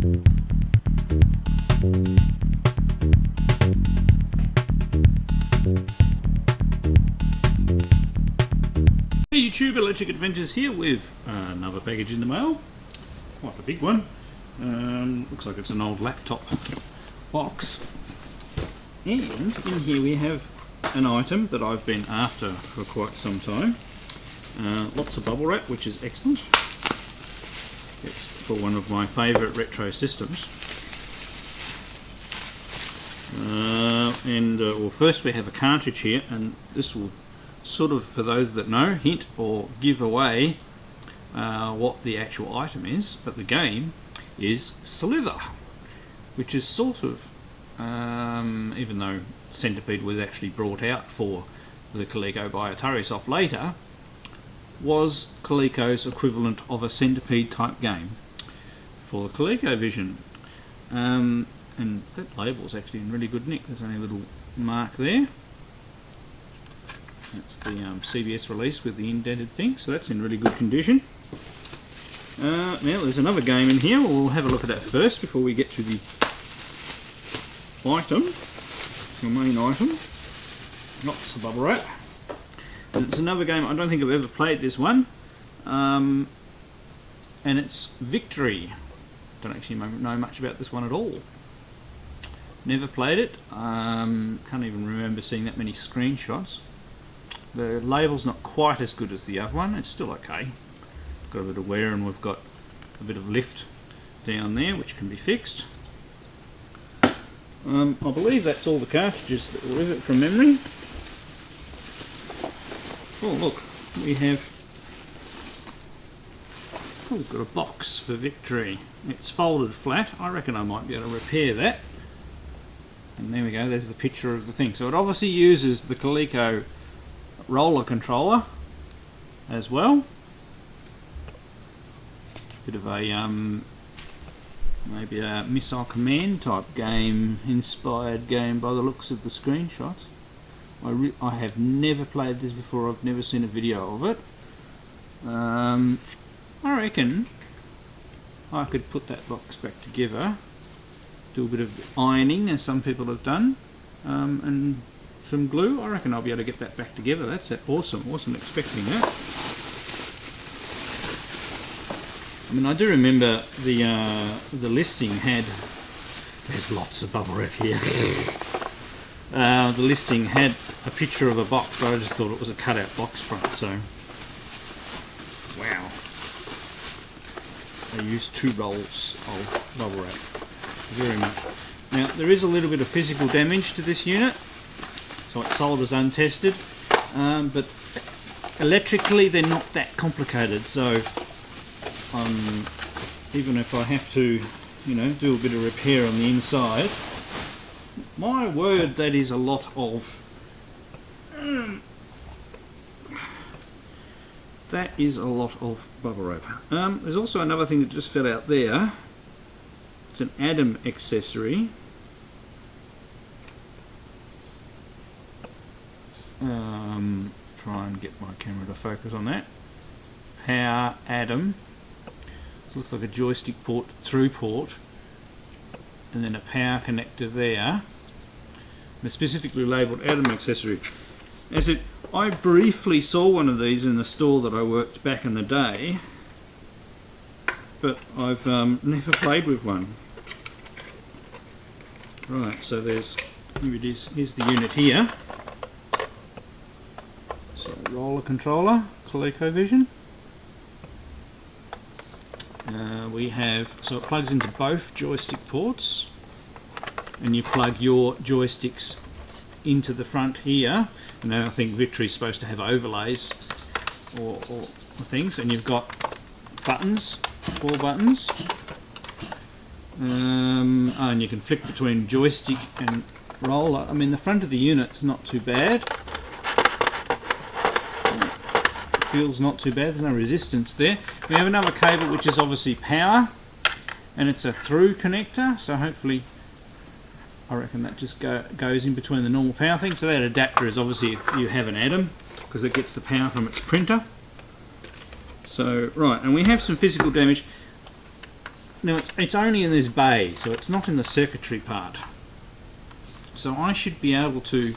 Hey YouTube, Electric Adventures here with another package in the mail. Quite a big one. Looks like it's an old laptop box. And in here we have an item that I've been after for quite some time. Lots of bubble wrap, which is excellent. It's for one of my favourite retro systems. Well, first we have a cartridge here, and this will sort of, for those that know, hint or give away what the actual item is, but the game is Slither, which is sort of, even though Centipede was actually brought out for the Coleco by AtariSoft later, was Coleco's equivalent of a Centipede type game for the Colecovision. And that label's actually in really good nick. There's only a little mark there. That's the CBS release with the indented thing, so that's in really good condition. Now there's another game in here. We'll have a look at that first before we get to the item, the main item. Lots of bubble wrap. And it's another game. I don't think I've ever played this one, and it's Victory. Don't actually know much about this one at all. Never played it. Can't even remember seeing that many screenshots. The label's not quite as good as the other one. It's still okay. Got a bit of wear, and we've got a bit of lift down there which can be fixed. I believe that's all the cartridges that were with it from memory. Oh look, we have, we've got a box for Victory. It's folded flat. I reckon I might be able to repair that. And there we go, there's the picture of the thing. So it obviously uses the Coleco roller controller as well. Bit of a maybe a Missile Command type game, inspired game by the looks of the screenshots. I have never played this before. I've never seen a video of it. I reckon I could put that box back together, do a bit of ironing as some people have done, and some glue. I reckon I'll be able to get that back together. That's awesome. Wasn't expecting that. I mean, I do remember the listing had. There's lots of bubble wrap here. The listing had a picture of a box, but I just thought it was a cutout box front. So, wow. I used 2 rolls of bubble wrap. Very much. Now there is a little bit of physical damage to this unit. So it's sold as untested, but electrically they're not that complicated. So even if I have to, you know, do a bit of repair on the inside, my word, that is a lot of. That is a lot of bubble wrap. There's also another thing that just fell out there. It's an Adam accessory. Try and get my camera to focus on that. Power Adam. This looks like a joystick port, through port, and then a power connector there. And specifically labelled Adam accessory. I briefly saw one of these in the store that I worked back in the day, but I've never played with one. Right, so here it is. Here's the unit here. So roller controller, Colecovision. We have, so it plugs into both joystick ports, and you plug your joysticks into the front here. And then I think Victory's supposed to have overlays or things, and you've got buttons, 4 buttons. And you can flick between joystick and roller. I mean, the front of the unit's not too bad. Feels not too bad. There's no resistance there. We have another cable which is obviously power, and it's a through connector. So hopefully, I reckon that just goes in between the normal power thing. So that adapter is obviously if you have an Atom, because it gets the power from its printer. So right, and we have some physical damage. Now it's only in this bay, so it's not in the circuitry part. So I should be able to,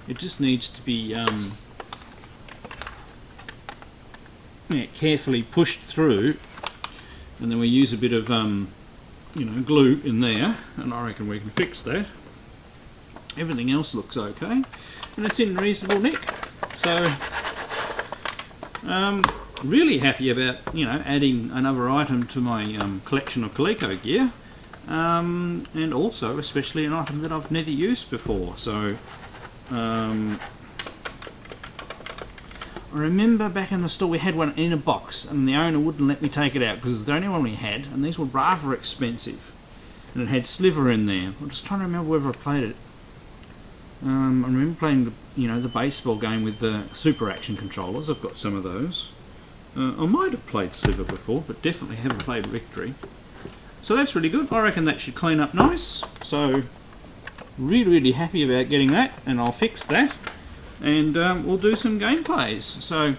it just needs to be carefully pushed through, and then we use a bit of glue in there, and I reckon we can fix that. Everything else looks okay, and it's in reasonable nick. So really happy about adding another item to my collection of Coleco gear, and also especially an item that I've never used before. So I remember back in the store we had one in a box, and the owner wouldn't let me take it out because it was the only one we had, and these were rather expensive, and it had Sliver in there. I'm just trying to remember whether I played it. I remember playing the baseball game with the Super Action controllers. I've got some of those. I might have played Sliver before, but definitely haven't played Victory. So that's really good. I reckon that should clean up nice. So really happy about getting that, and I'll fix that, and we'll do some gameplays. So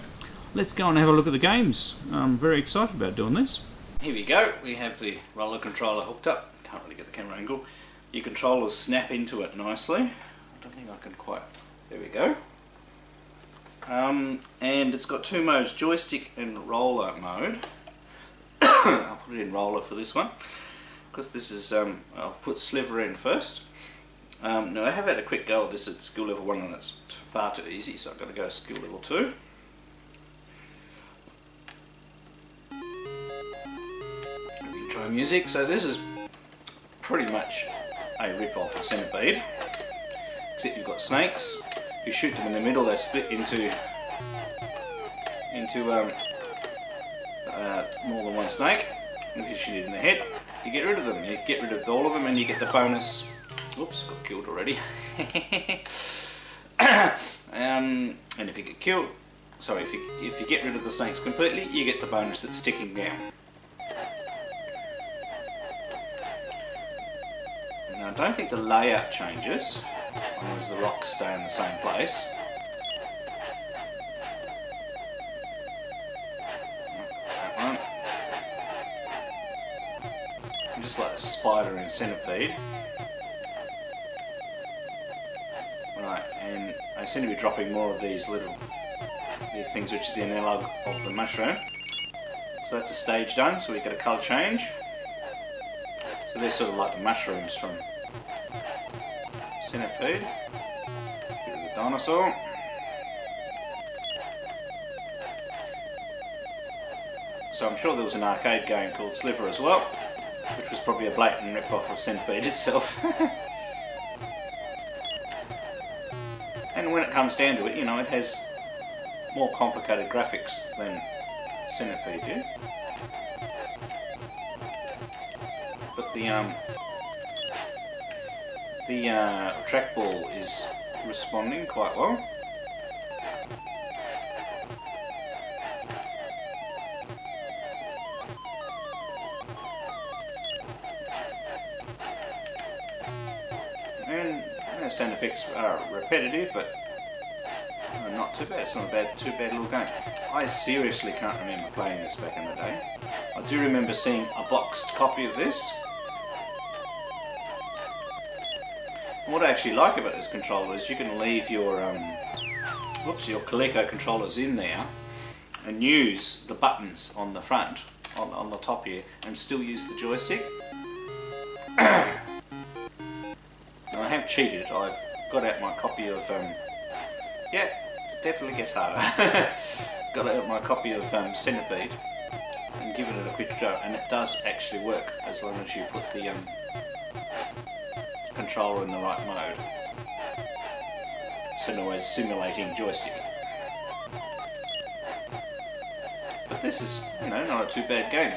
let's go and have a look at the games. I'm very excited about doing this. Here we go. We have the roller controller hooked up. Can't really get the camera angle. Your controllers snap into it nicely. I don't think I can quite. There we go. And it's got two modes, joystick and roller mode. I'll put it in roller for this one, because this is, I've put Sliver in first. Now I have had a quick go at this at skill level 1, and it's far too easy, so I've got to go skill level 2. Intro music. So this is pretty much a rip-off of Centipede, except you've got snakes. You shoot them in the middle, they split into more than one snake. And if you shoot it in the head, you get rid of them. You get rid of all of them, and you get the bonus. Oops, got killed already. And if you get killed, sorry, if you get rid of the snakes completely, you get the bonus that's sticking down. Now I don't think the layout changes, as long as the rocks stay in the same place. That one. I'm just like a spider in Centipede. Right, and I seem to be dropping more of these things, which are the analog of the mushroom. So that's a stage done, so we get a colour change. So they're sort of like the mushrooms from Centipede. Bit of the dinosaur. So I'm sure there was an arcade game called Sliver as well, which was probably a blatant rip-off of Centipede itself. And when it comes down to it, it has more complicated graphics than Centipede did. But the trackball is responding quite well. And the sound effects are repetitive, but not too bad. It's not a too bad little game. I seriously can't remember playing this back in the day. I do remember seeing a boxed copy of this. And what I actually like about this controller is you can leave your your Coleco controllers in there and use the buttons on the front, on the top here, and still use the joystick. Now I have cheated. I've got out my copy of yeah, it definitely gets harder. Got out my copy of Centipede and given it a quick go, and it does actually work as long as you put the controller in the right mode. So in other words, simulating joystick. But this is, not a too bad game.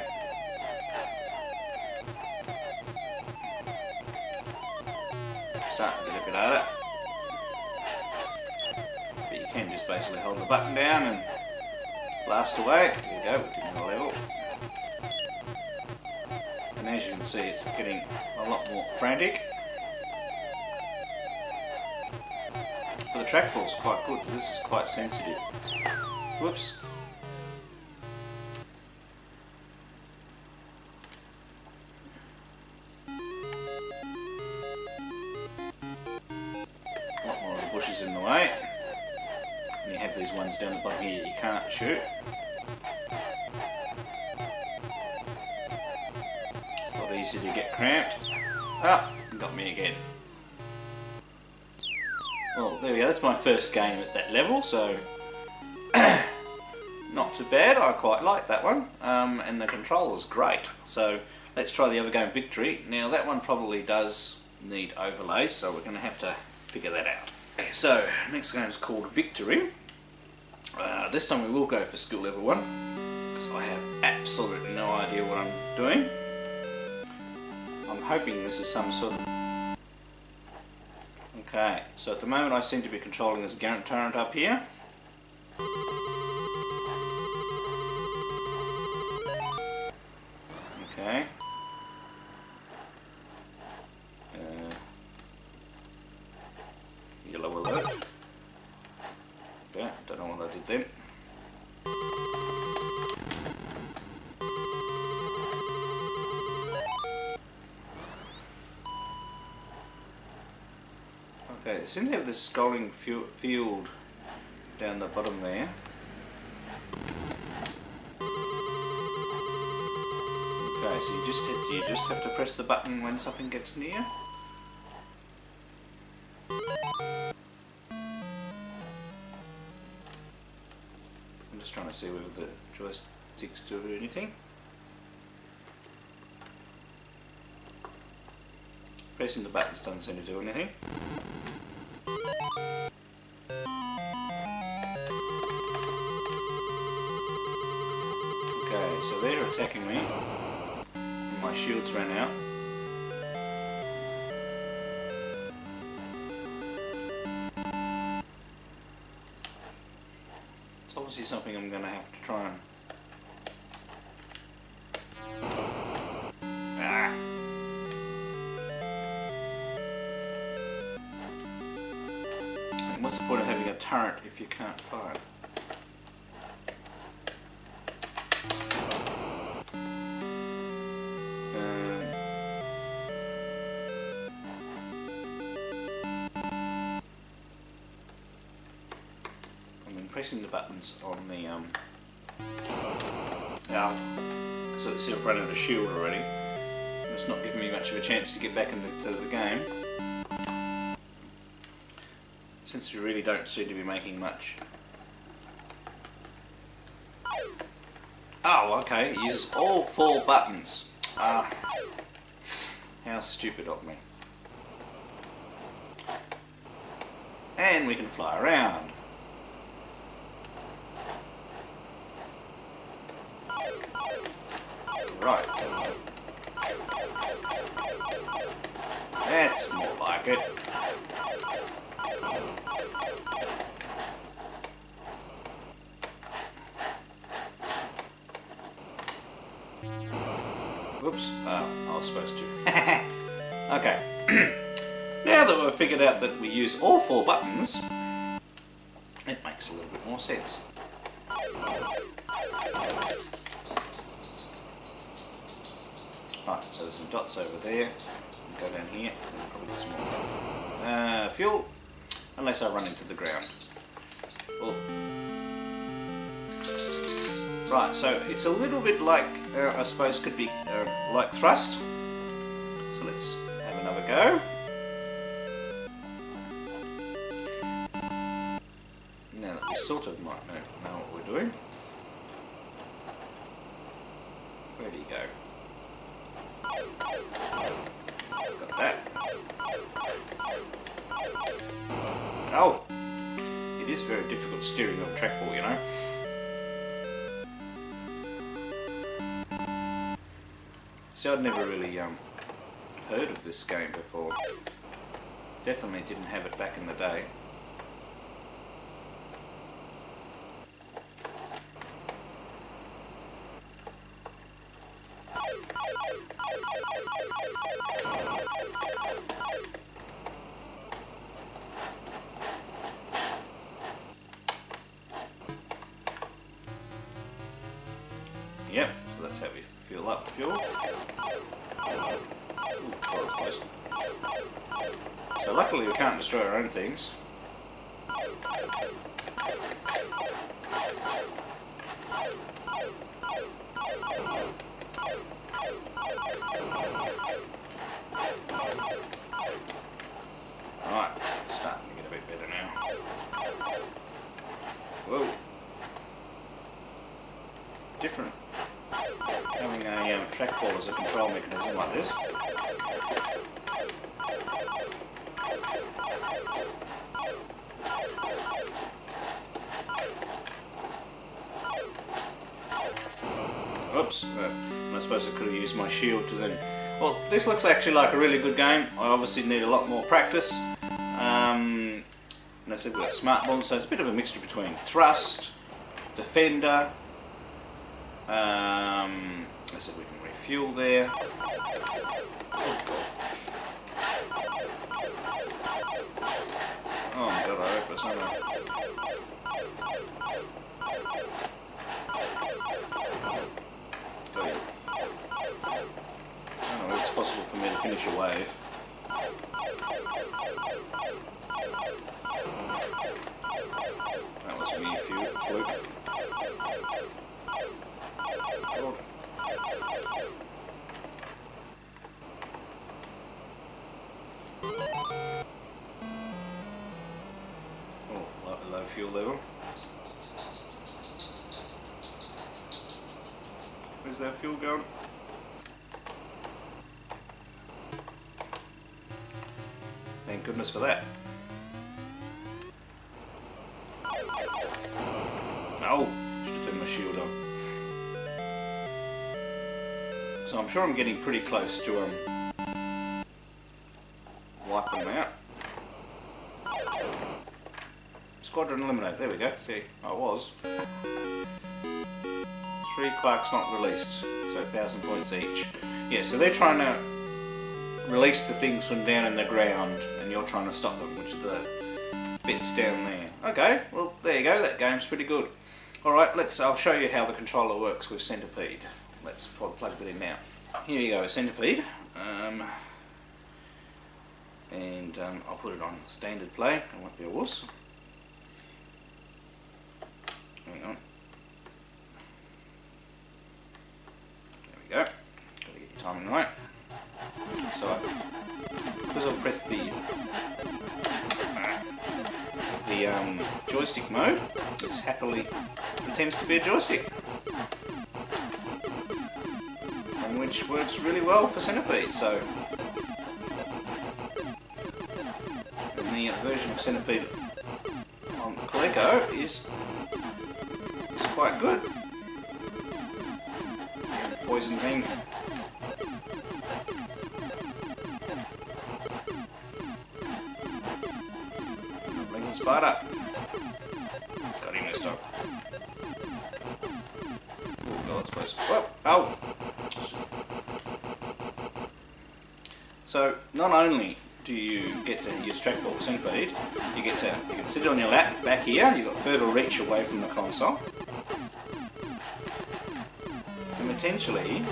Starting to get a bit harder. But you can just basically hold the button down and blast away. There you go, we're getting a level. And as you can see, it's getting a lot more frantic. But the trackball's quite good, but this is quite sensitive. Whoops. bushes in the way. And you have these ones down the bottom here you can't shoot. It's a lot easier to get cramped. Ah, got me again. Well, there we go, that's my first game at that level, so not too bad. I quite like that one, and the controller's great. So let's try the other game, Victory. Now that one probably does need overlays, so we're going to have to figure that out. Okay, so next game is called Victory. This time we will go for skill level 1, because I have absolutely no idea what I'm doing. I'm hoping this is some sort of... Okay, so at the moment I seem to be controlling this Garant turret up here. Okay. Yellow alert. Okay, don't know what I did then. Okay, they seem to have this scrolling field down the bottom there. Okay, so you just have to press the button when something gets near. I'm just trying to see whether the joysticks do anything. Pressing the buttons doesn't seem to do anything. Okay, so they're attacking me. My shields ran out. It's obviously something I'm going to have to try and... Ah! And what's the point of having a turret if you can't fire? Pressing the buttons on the so it's sort of running out of shield already. It's not giving me much of a chance to get back into the game, since we really don't seem to be making much. Oh, okay, it uses all 4 buttons. Ah, how stupid of me. And we can fly around. Right. That's more like it. Whoops. Oh, I was supposed to. Okay. Now that we've figured out that we use all 4 buttons, it makes a little bit more sense. Right, so there's some dots over there. Go down here, and probably get some more fuel, unless I run into the ground. Well, right, so it's a little bit like, I suppose, could be like thrust. So let's have another go. Now that we sort of might know what we're doing. Where do you go? Got that. Oh! It is very difficult steering of a trackball, you know. See, I'd never really heard of this game before. Definitely didn't have it back in the day. Yep, so that's how we fill up fuel. Ooh, that was close. So luckily we can't destroy our own things. Alright, starting to get a bit better now. Whoa. Different. Having a trackball as a control mechanism like this. Oops, I suppose I could have used my shield to then... Well, this looks actually like a really good game. I obviously need a lot more practice. And I said we've got smart bomb, so it's a bit of a mixture between thrust, defender. I said we can refuel there. Oh my god, I hope there's something. I don't know if it's possible for me to finish a wave. That was me fluke. God. Oh, low fuel level. Where's that fuel going? Thank goodness for that. Oh, should have turned my shield on. So I'm sure I'm getting pretty close to wiping them out. Squadron eliminate. There we go. See, I was. 3 Clarks not released, so 1,000 points each. Yeah, so they're trying to release the things from down in the ground, and you're trying to stop them, which are the bits down there. Okay, well there you go. That game's pretty good. All right, I'll show you how the controller works with Centipede. Let's plug it in now. Here you go, a Centipede, and I'll put it on standard play. I won't be a wuss. Hang on. There we go. Got to get your timing right. So, because I've pressed the joystick mode, it's happily pretends to be a joystick, and which works really well for Centipede. So, and the version of Centipede on Coleco is quite good. Poison thing. Bring his part up. Got him this time. Oh god, it's close. Whoa! Oh! So, not only do you get to use trackball Centipede, you can sit on your lap back here. You've got further reach away from the console. And potentially,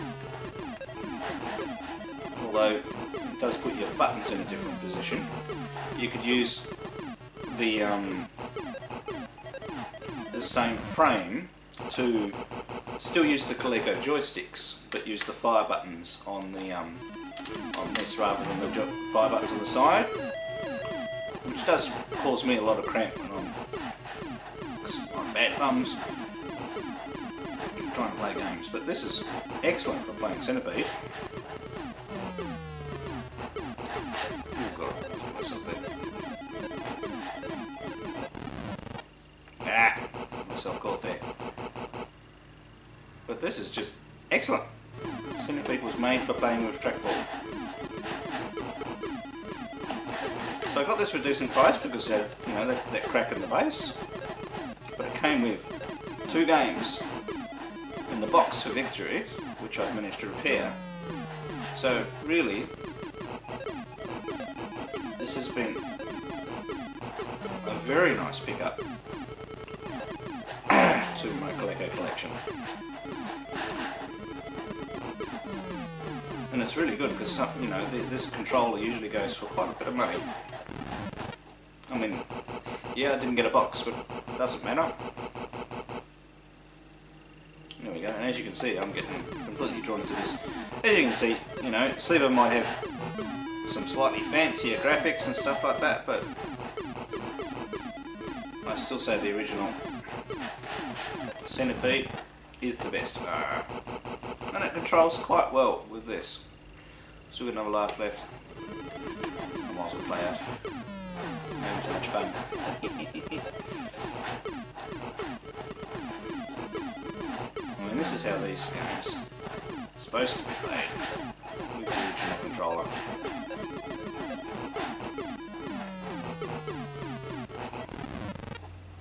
although it does put your buttons in a different position, you could use the same frame to still use the Coleco joysticks, but use the fire buttons on the on this rather than the fire buttons on the side, which does cause me a lot of cramp when I'm bad thumbs trying to play games. But this is excellent for playing Centipede. Oh god, I'll get myself there. Ah, myself caught there. But this is just excellent. Centipede was made for playing with trackball. So I got this for a decent price because it had, that crack in the base. But it came with 2 games in the box for victory, which I've managed to repair. So really, this has been a very nice pickup to my Coleco collection. And it's really good because this controller usually goes for quite a bit of money. I mean, yeah, I didn't get a box, but it doesn't matter. There we go, and as you can see, I'm getting completely drawn into this. As you can see, you know, Sliver might have some slightly fancier graphics and stuff like that, but I still say the original Centipede is the best. And it controls quite well with this. Still got another life left. I might as well play out. Having too much fun. I mean, this is how these games are supposed to be played with the original controller.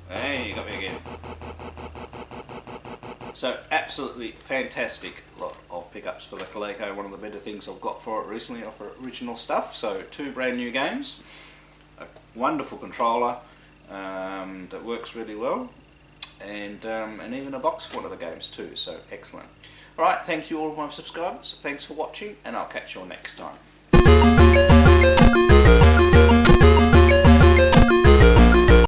Hey, you got me again. So, absolutely fantastic lot of pickups for the Coleco. One of the better things I've got for it recently, for original stuff. So, 2 brand new games, a wonderful controller that works really well, and even a box for one of the games too. So, excellent. Alright, thank you all of my subscribers. Thanks for watching, and I'll catch you all next time.